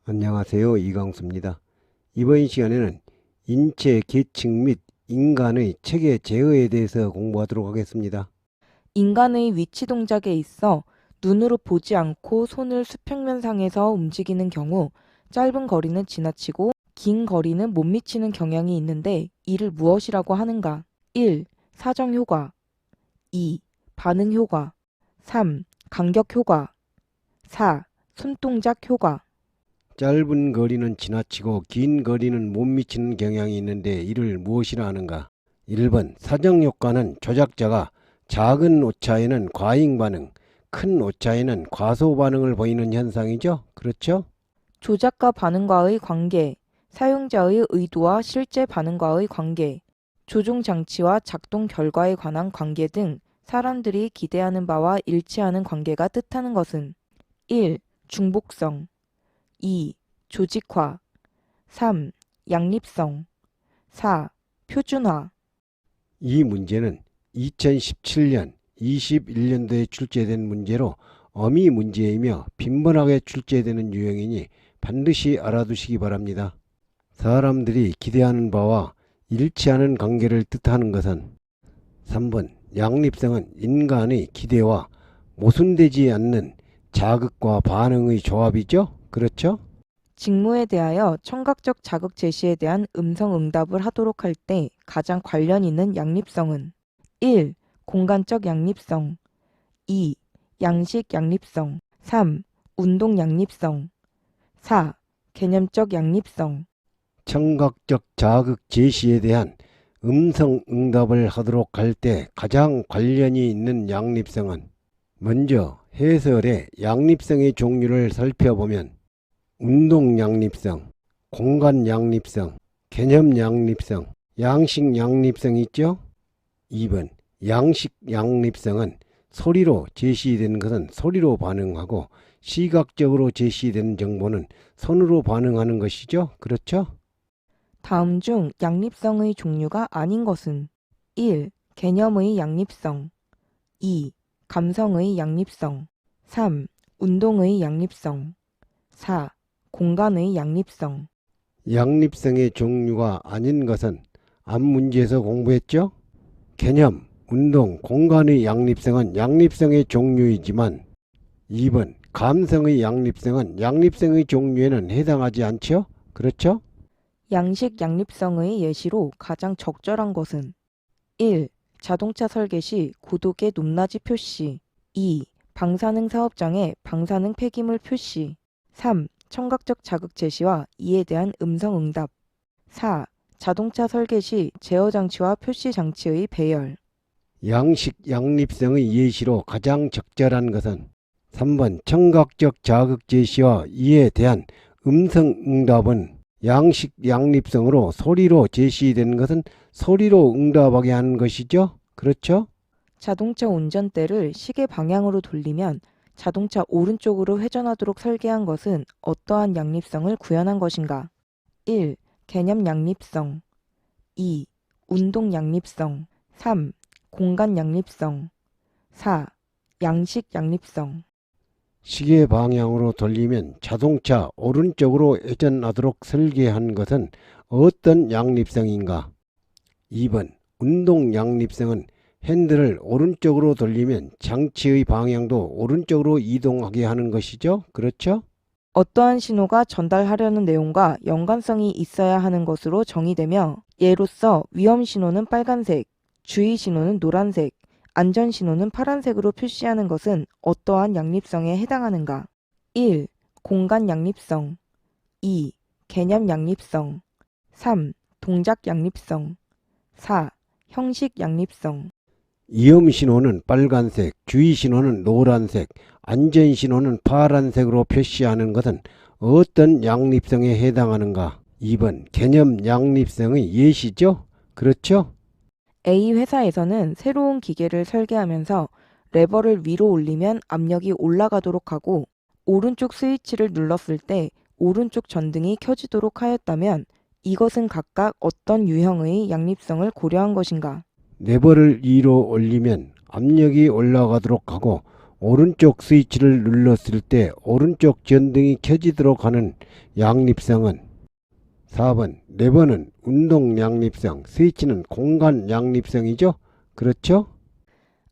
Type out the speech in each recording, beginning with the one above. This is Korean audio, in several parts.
안녕하세요. 이광수입니다. 이번 시간에는 인체 계층 및 인간의 체계 제어에 대해서 공부하도록 하겠습니다. 인간의 위치 동작에 있어 눈으로 보지 않고 손을 수평면상에서 움직이는 경우 짧은 거리는 지나치고 긴 거리는 못 미치는 경향이 있는데 이를 무엇이라고 하는가? 1. 사정 효과 2. 반응 효과 3. 간격 효과 4. 손동작 효과 짧은 거리는 지나치고 긴 거리는 못 미치는 경향이 있는데 이를 무엇이라 하는가? 1번 사정효과는 조작자가 작은 오차에는 과잉 반응, 큰 오차에는 과소 반응을 보이는 현상이죠. 그렇죠? 조작과 반응과의 관계 사용자의 의도와 실제 반응과의 관계 조종 장치와 작동 결과에 관한 관계 등 사람들이 기대하는 바와 일치하는 관계가 뜻하는 것은 1. 중복성 2. 조직화 3. 양립성 4. 표준화 이 문제는 2017년, 21년도에 출제된 문제로 어미 문제이며 빈번하게 출제되는 유형이니 반드시 알아두시기 바랍니다. 사람들이 기대하는 바와 일치하는 관계를 뜻하는 것은 3번 양립성은 인간의 기대와 모순되지 않는 자극과 반응의 조합이죠? 그렇죠? 직무에 대하여 청각적 자극 제시에 대한 음성 응답을 하도록 할 때 가장 관련 있는 양립성은 1. 공간적 양립성 2. 양식 양립성 3. 운동 양립성 4. 개념적 양립성 청각적 자극 제시에 대한 음성 응답을 하도록 할 때 가장 관련이 있는 양립성은 먼저 해설의 양립성의 종류를 살펴보면 운동 양립성, 공간 양립성, 개념 양립성, 양식 양립성이 있죠. 2번 양식 양립성은 소리로 제시된 것은 소리로 반응하고 시각적으로 제시된 정보는 손으로 반응하는 것이죠. 그렇죠? 다음 중 양립성의 종류가 아닌 것은 1. 개념의 양립성 2. 감성의 양립성 3. 운동의 양립성 4. 공간의 양립성 양립성의 종류가 아닌 것은 앞 문제에서 공부했죠. 개념, 운동, 공간의 양립성은 양립성의 종류이지만 2번 감성의 양립성은 양립성의 종류에는 해당하지 않죠. 그렇죠? 양식 양립성의 예시로 가장 적절한 것은 1. 자동차 설계 시 고도계 높낮이 표시 2. 방사능 사업장의 방사능 폐기물 표시 3. 청각적 자극 제시와 이에 대한 음성 응답 4. 자동차 설계 시 제어 장치와 표시 장치의 배열 양식 양립성의 예시로 가장 적절한 것은 3번 청각적 자극 제시와 이에 대한 음성 응답은 양식 양립성으로 소리로 제시된 것은 소리로 응답하게 하는 것이죠. 그렇죠? 자동차 운전대를 시계 방향으로 돌리면 자동차 오른쪽으로 회전하도록 설계한 것은 어떠한 양립성을 구현한 것인가? 1. 개념 양립성 2. 운동 양립성 3. 공간 양립성 4. 양식 양립성 시계 방향으로 돌리면 자동차 오른쪽으로 회전하도록 설계한 것은 어떤 양립성인가? 2번 운동 양립성은 핸들을 오른쪽으로 돌리면 장치의 방향도 오른쪽으로 이동하게 하는 것이죠. 그렇죠? 어떠한 신호가 전달하려는 내용과 연관성이 있어야 하는 것으로 정의되며 예로서 위험 신호는 빨간색, 주의 신호는 노란색, 안전 신호는 파란색으로 표시하는 것은 어떠한 양립성에 해당하는가? 1. 공간 양립성 2. 개념 양립성 3. 동작 양립성 4. 형식 양립성 위험 신호는 빨간색, 주의 신호는 노란색, 안전 신호는 파란색으로 표시하는 것은 어떤 양립성에 해당하는가? 2번 개념 양립성의 예시죠? 그렇죠? A 회사에서는 새로운 기계를 설계하면서 레버를 위로 올리면 압력이 올라가도록 하고 오른쪽 스위치를 눌렀을 때 오른쪽 전등이 켜지도록 하였다면 이것은 각각 어떤 유형의 양립성을 고려한 것인가? 레버를 위로 올리면 압력이 올라가도록 하고 오른쪽 스위치를 눌렀을 때 오른쪽 전등이 켜지도록 하는 양립성은 4번 레버는 운동 양립성, 스위치는 공간 양립성이죠. 그렇죠?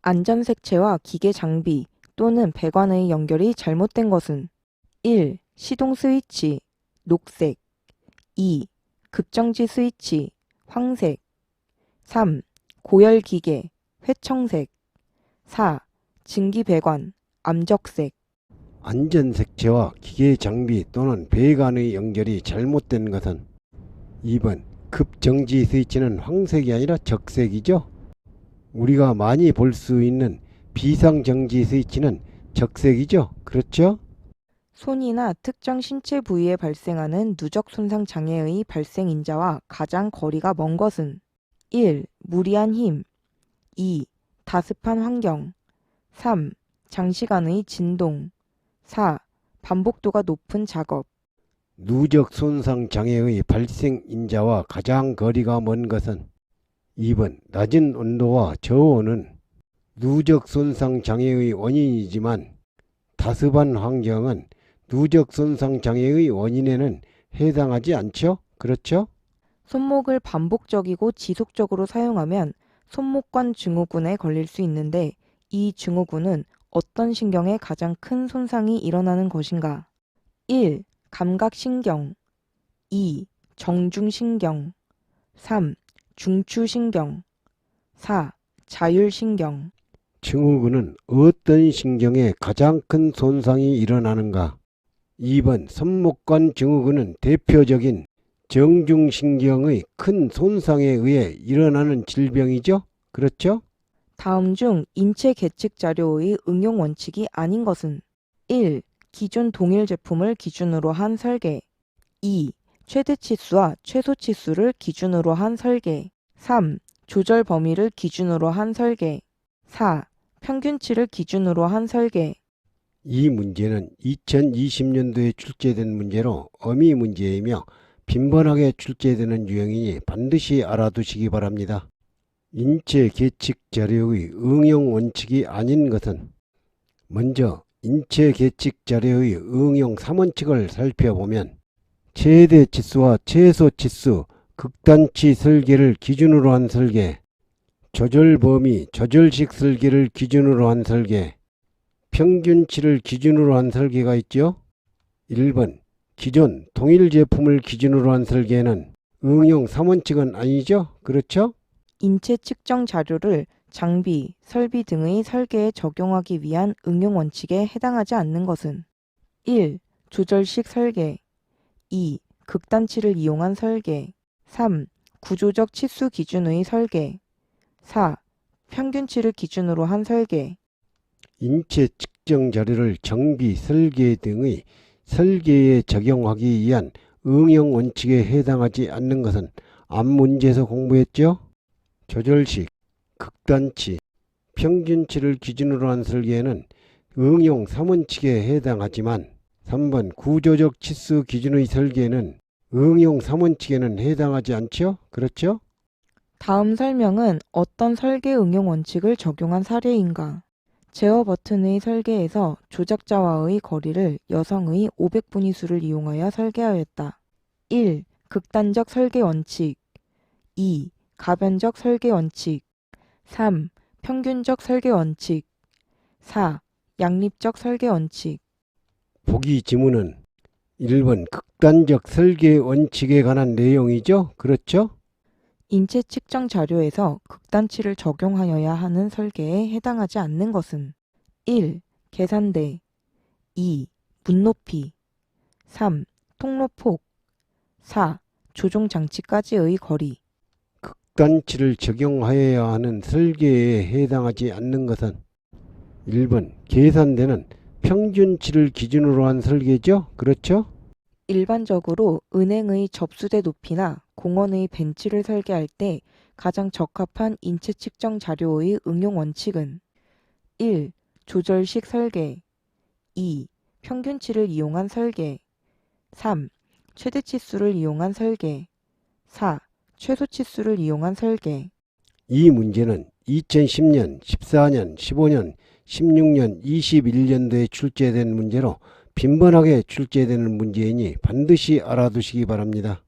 안전색채와 기계 장비 또는 배관의 연결이 잘못된 것은 1. 시동 스위치 녹색 2. 급정지 스위치 황색 3. 고열 기계 회청색 4. 증기 배관 암적색 안전색채와 기계 장비 또는 배관의 연결이 잘못된 것은 2번 급정지 스위치는 황색이 아니라 적색이죠. 우리가 많이 볼 수 있는 비상정지 스위치는 적색이죠. 그렇죠? 손이나 특정 신체 부위에 발생하는 누적 손상 장애의 발생 인자와 가장 거리가 먼 것은 1. 무리한 힘 2. 다습한 환경 3. 장시간의 진동 4. 반복도가 높은 작업 누적 손상 장애의 발생 인자와 가장 거리가 먼 것은 2번 낮은 온도와 저온은 누적 손상 장애의 원인이지만 다습한 환경은 누적 손상 장애의 원인에는 해당하지 않죠? 그렇죠? 손목을 반복적이고 지속적으로 사용하면 손목관 증후군에 걸릴 수 있는데 이 증후군은 어떤 신경에 가장 큰 손상이 일어나는 것인가? 1. 감각신경 2. 정중신경 3. 중추신경 4. 자율신경 증후군은 어떤 신경에 가장 큰 손상이 일어나는가? 2번 손목관 증후군은 대표적인 정중신경의 큰 손상에 의해 일어나는 질병이죠? 그렇죠? 다음 중 인체 계측 자료의 응용 원칙이 아닌 것은 1. 기존 동일 제품을 기준으로 한 설계 2. 최대 치수와 최소 치수를 기준으로 한 설계 3. 조절 범위를 기준으로 한 설계 4. 평균치를 기준으로 한 설계 이 문제는 2020년도에 출제된 문제로 어미 문제이며 빈번하게 출제되는 유형이니 반드시 알아두시기 바랍니다. 인체 계측 자료의 응용 원칙이 아닌 것은 먼저 인체 계측 자료의 응용 3원칙을 살펴보면 최대 치수와 최소 치수, 극단치 설계를 기준으로 한 설계, 조절 범위, 조절식 설계를 기준으로 한 설계, 평균치를 기준으로 한 설계가 있죠. 1번 기존 동일 제품을 기준으로 한 설계는 응용 3원칙은 아니죠. 그렇죠? 인체 측정 자료를 장비, 설비 등의 설계에 적용하기 위한 응용 원칙에 해당하지 않는 것은 1. 조절식 설계 2. 극단치를 이용한 설계 3. 구조적 치수 기준의 설계 4. 평균치를 기준으로 한 설계 인체 측정 자료를 정비, 설계 등의 설계에 적용하기 위한 응용 원칙에 해당하지 않는 것은 앞 문제에서 공부했죠. 조절식, 극단치, 평균치를 기준으로 한 설계는 응용 3원칙에 해당하지만 3번 구조적 치수 기준의 설계는 응용 3원칙에는 해당하지 않죠? 그렇죠? 다음 설명은 어떤 설계 응용 원칙을 적용한 사례인가? 제어 버튼의 설계에서 조작자와의 거리를 여성의 500분위수를 이용하여 설계하였다. 1. 극단적 설계 원칙 2. 가변적 설계 원칙 3. 평균적 설계 원칙 4. 양립적 설계 원칙 보기 지문은 1번 극단적 설계 원칙에 관한 내용이죠? 그렇죠? 인체 측정 자료에서 극단치를 적용하여야 하는 설계에 해당하지 않는 것은 1. 계산대 2. 문높이 3. 통로폭 4. 조종장치까지의 거리 극단치를 적용하여야 하는 설계에 해당하지 않는 것은 1번 계산대는 평균치를 기준으로 한 설계죠? 그렇죠? 일반적으로 은행의 접수대 높이나 공원의 벤치를 설계할 때 가장 적합한 인체 측정 자료의 응용 원칙은 1. 조절식 설계 2. 평균치를 이용한 설계 3. 최대 치수를 이용한 설계 4. 최소 치수를 이용한 설계 이 문제는 2010년, 14년, 15년, 16년 21년도에 출제된 문제로 빈번하게 출제되는 문제이니 반드시 알아두시기 바랍니다.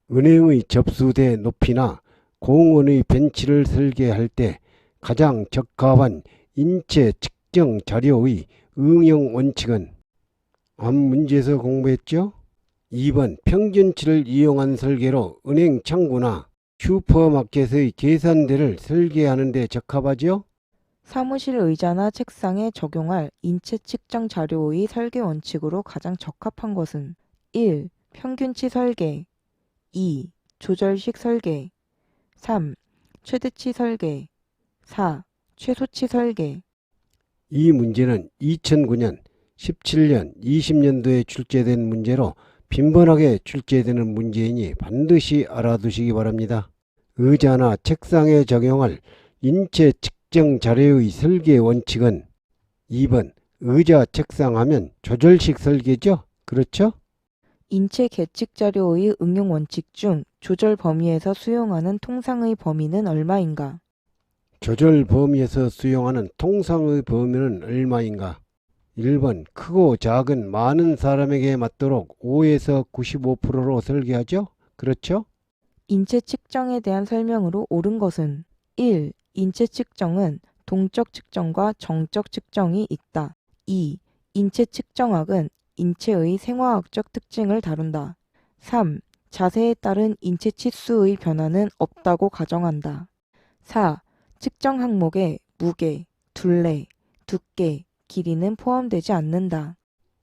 은행의 접수대 높이나 공원의 벤치를 설계할 때 가장 적합한 인체 측정 자료의 응용 원칙은 앞 문제에서 공부했죠? 2번 평균치를 이용한 설계로 은행 창구나 슈퍼마켓의 계산대를 설계하는 데 적합하죠? 사무실 의자나 책상에 적용할 인체 측정 자료의 설계 원칙으로 가장 적합한 것은 1. 평균치 설계 2. 조절식 설계 3. 최대치 설계 4. 최소치 설계. 이 문제는 2009년, 17년, 20년도에 출제된 문제로 빈번하게 출제되는 문제이니 반드시 알아두시기 바랍니다. 의자나 책상에 적용할 인체 측정 자료의 설계 원칙은 2번 의자 책상 하면 조절식 설계죠? 그렇죠? 인체 계측 자료의 응용 원칙 중 조절 범위에서 수용하는 통상의 범위는 얼마인가? 조절 범위에서 수용하는 통상의 범위는 얼마인가? 1번 크고 작은 많은 사람에게 맞도록 5에서 95%로 설계하죠? 그렇죠? 인체 측정에 대한 설명으로 옳은 것은 1. 인체 측정은 동적 측정과 정적 측정이 있다. 2. 인체 측정학은 인체의 생화학적 특징을 다룬다. 3. 자세에 따른 인체 치수의 변화는 없다고 가정한다. 4. 측정 항목에 무게, 둘레, 두께, 길이는 포함되지 않는다.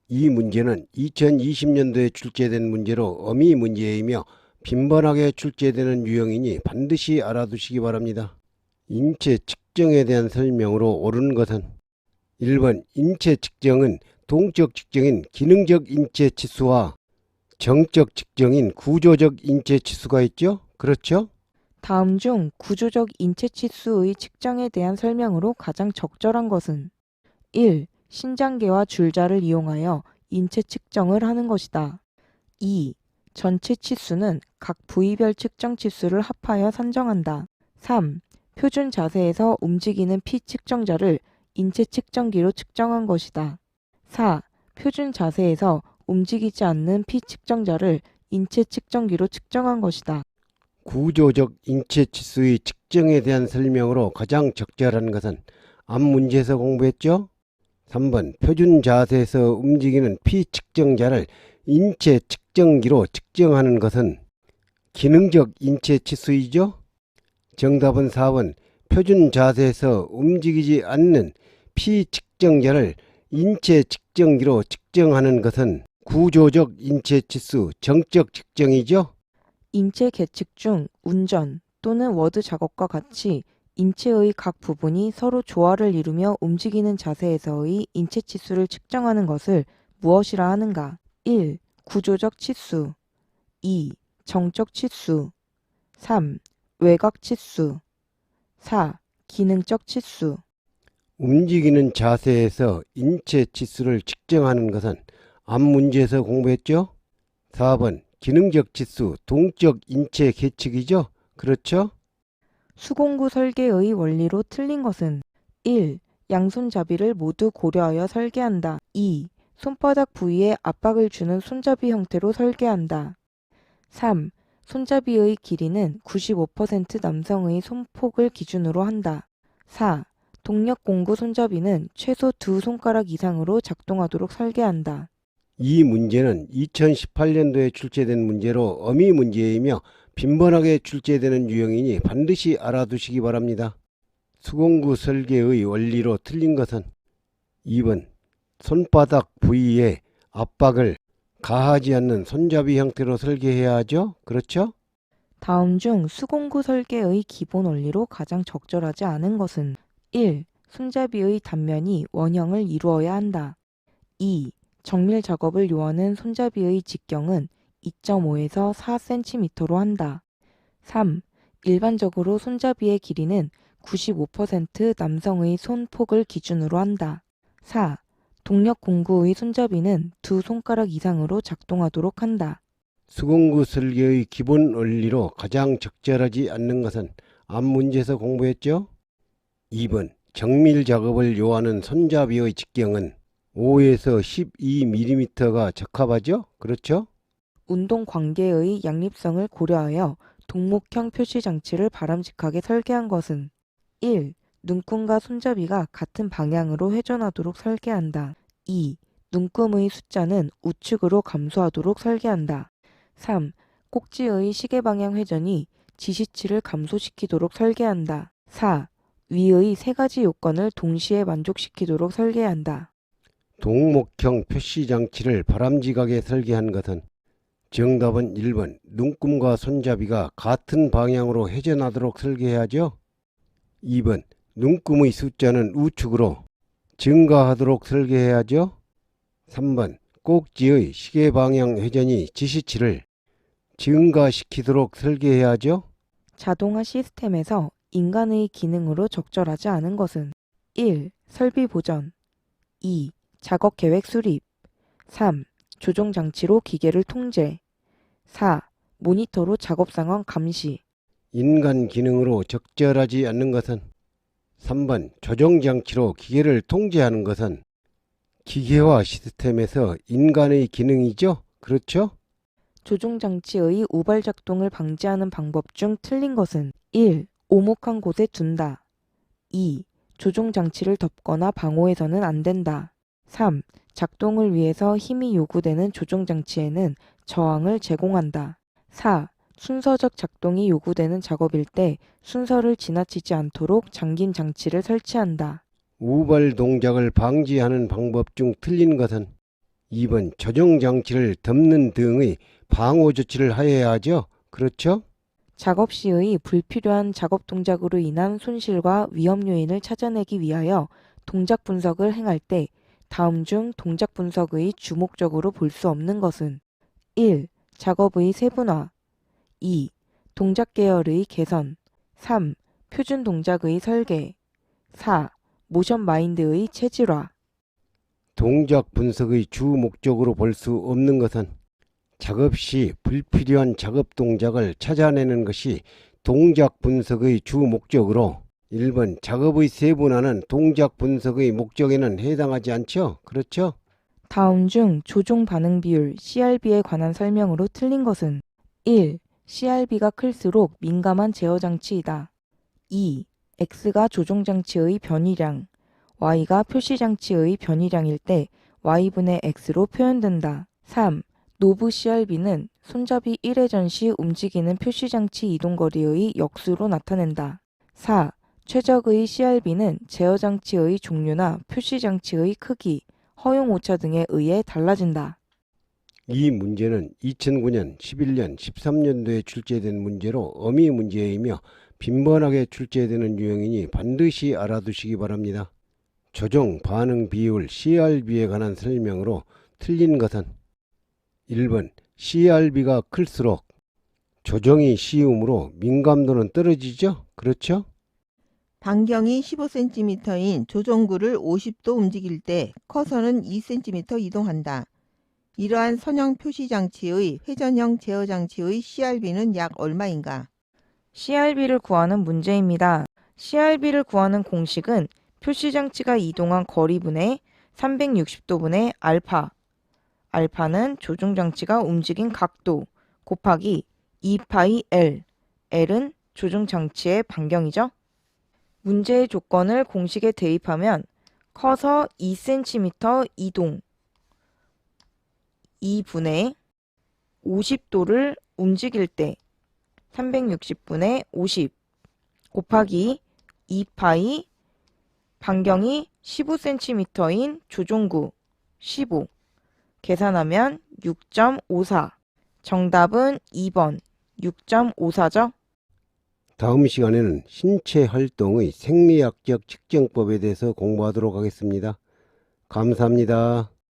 이 문제는 2020년도에 출제된 문제로 어미 문제이며 빈번하게 출제되는 유형이니 반드시 알아두시기 바랍니다. 인체 측정에 대한 설명으로 옳은 것은 1번 인체 측정은 동적 측정인 기능적 인체 치수와 정적 측정인 구조적 인체 치수가 있죠? 그렇죠? 다음 중 구조적 인체 치수의 측정에 대한 설명으로 가장 적절한 것은 1. 신장계와 줄자를 이용하여 인체 측정을 하는 것이다. 2. 전체 치수는 각 부위별 측정 치수를 합하여 산정한다. 3. 표준 자세에서 움직이는 피 측정자를 인체 측정기로 측정한 것이다. 4. 표준 자세에서 움직이지 않는 피 측정자를 인체 측정기로 측정한 것이다. 구조적 인체 치수의 측정에 대한 설명으로 가장 적절한 것은 앞 문제에서 공부했죠? 3번 표준 자세에서 움직이는 피 측정자를 인체 측정기로 측정하는 것은 기능적 인체 치수이죠? 정답은 4번 표준 자세에서 움직이지 않는 피 측정자를 인체 측정기로 측정하는 것은 구조적 인체 치수 정적 측정이죠? 인체 계측 중 운전 또는 워드 작업과 같이 인체의 각 부분이 서로 조화를 이루며 움직이는 자세에서의 인체 치수를 측정하는 것을 무엇이라 하는가? 1. 구조적 치수 2. 정적 치수 3. 외곽 치수 4. 기능적 치수. 움직이는 자세에서 인체 치수를 측정하는 것은 앞 문제에서 공부했죠? 4번 기능적 치수 동적 인체 계측이죠? 그렇죠? 수공구 설계의 원리로 틀린 것은 1. 양손잡이를 모두 고려하여 설계한다. 2. 손바닥 부위에 압박을 주는 손잡이 형태로 설계한다. 3. 손잡이의 길이는 95% 남성의 손폭을 기준으로 한다. 4. 동력 공구 손잡이는 최소 2손가락 이상으로 작동하도록 설계한다. 이 문제는 2018년도에 출제된 문제로 어미 문제이며 빈번하게 출제되는 유형이니 반드시 알아두시기 바랍니다. 수공구 설계의 원리로 틀린 것은 2번 손바닥 부위에 압박을 가하지 않는 손잡이 형태로 설계해야 하죠? 그렇죠? 다음 중 수공구 설계의 기본 원리로 가장 적절하지 않은 것은 1. 손잡이의 단면이 원형을 이루어야 한다. 2. 정밀 작업을 요하는 손잡이의 직경은 2.5에서 4cm로 한다. 3. 일반적으로 손잡이의 길이는 95% 남성의 손폭을 기준으로 한다. 4. 동력 공구의 손잡이는 2손가락 이상으로 작동하도록 한다. 수공구 설계의 기본 원리로 가장 적절하지 않는 것은 앞 문제에서 공부했죠? 2번 정밀 작업을 요하는 손잡이의 직경은 5에서 12mm가 적합하죠? 그렇죠? 운동 관계의 양립성을 고려하여 동목형 표시 장치를 바람직하게 설계한 것은 1. 눈금과 손잡이가 같은 방향으로 회전하도록 설계한다. 2. 눈금의 숫자는 우측으로 감소하도록 설계한다. 3. 꼭지의 시계 방향 회전이 지시치를 감소시키도록 설계한다. 4. 위의 세 가지 요건을 동시에 만족시키도록 설계한다. 동목형 표시 장치를 바람직하게 설계한 것은 정답은 1번 눈금과 손잡이가 같은 방향으로 회전하도록 설계해야죠. 2번 눈금의 숫자는 우측으로 증가하도록 설계해야죠. 3번 꼭지의 시계 방향 회전이 지시치를 증가시키도록 설계해야죠. 자동화 시스템에서 인간의 기능으로 적절하지 않은 것은 1. 설비 보전 2. 작업 계획 수립 3. 조종 장치로 기계를 통제 4. 모니터로 작업 상황 감시 인간 기능으로 적절하지 않는 것은 3번 조종장치로 기계를 통제하는 것은 기계화 시스템에서 인간의 기능이죠? 그렇죠? 조종 장치의 우발 작동을 방지하는 방법 중 틀린 것은 1. 오목한 곳에 둔다 2. 조종 장치를 덮거나 방호해서는 안 된다 3. 작동을 위해서 힘이 요구되는 조종 장치에는 저항을 제공한다 4. 순서적 작동이 요구되는 작업일 때 순서를 지나치지 않도록 잠긴 장치를 설치한다. 우발 동작을 방지하는 방법 중 틀린 것은 2번 조종장치를 덮는 등의 방호 조치를 하여야 하죠. 그렇죠? 작업 시의 불필요한 작업 동작으로 인한 손실과 위험 요인을 찾아내기 위하여 동작 분석을 행할 때 다음 중 동작 분석의 주목적으로 볼 수 없는 것은 1. 작업의 세분화 2. 동작 계열의 개선 3. 표준 동작의 설계 4. 모션 마인드의 체질화 동작 분석의 주 목적으로 볼 수 없는 것은 작업 시 불필요한 작업 동작을 찾아내는 것이 동작 분석의 주 목적으로 1번 작업의 세분화는 동작 분석의 목적에는 해당하지 않죠? 그렇죠? 다음 중 조종 반응 비율 CRB에 관한 설명으로 틀린 것은 1. CRB가 클수록 민감한 제어 장치이다. 2. X가 조종 장치의 변이량, Y가 표시 장치의 변이량일 때 Y분의 X로 표현된다. 3. 노브 CRB는 손잡이 1회전 시 움직이는 표시 장치 이동 거리의 역수로 나타낸다. 4. 최적의 CRB는 제어 장치의 종류나 표시 장치의 크기, 허용 오차 등에 의해 달라진다. 이 문제는 2009년, 11년, 13년도에 출제된 문제로 어미 문제이며 빈번하게 출제되는 유형이니 반드시 알아두시기 바랍니다. 조종 반응 비율 CRB에 관한 설명으로 틀린 것은 1번 CRB가 클수록 조종이 쉬우므로 민감도는 떨어지죠? 그렇죠? 반경이 15cm인 조종구를 50도 움직일 때 커서는 2cm 이동한다. 이러한 선형 표시 장치의 회전형 제어 장치의 CRB는 약 얼마인가? CRB를 구하는 문제입니다. CRB를 구하는 공식은 표시 장치가 이동한 거리분의 360도분의 알파. 알파는 조종 장치가 움직인 각도 곱하기 2파이 L. L은 조종 장치의 반경이죠. 문제의 조건을 공식에 대입하면 커서 2cm 이동 2분의 50도를 움직일 때 360분의 50 곱하기 2파이 반경이 15cm인 조종구 15 계산하면 6.54 정답은 2번 6.54죠? 다음 시간에는 신체 활동의 생리학적 측정법에 대해서 공부하도록 하겠습니다. 감사합니다.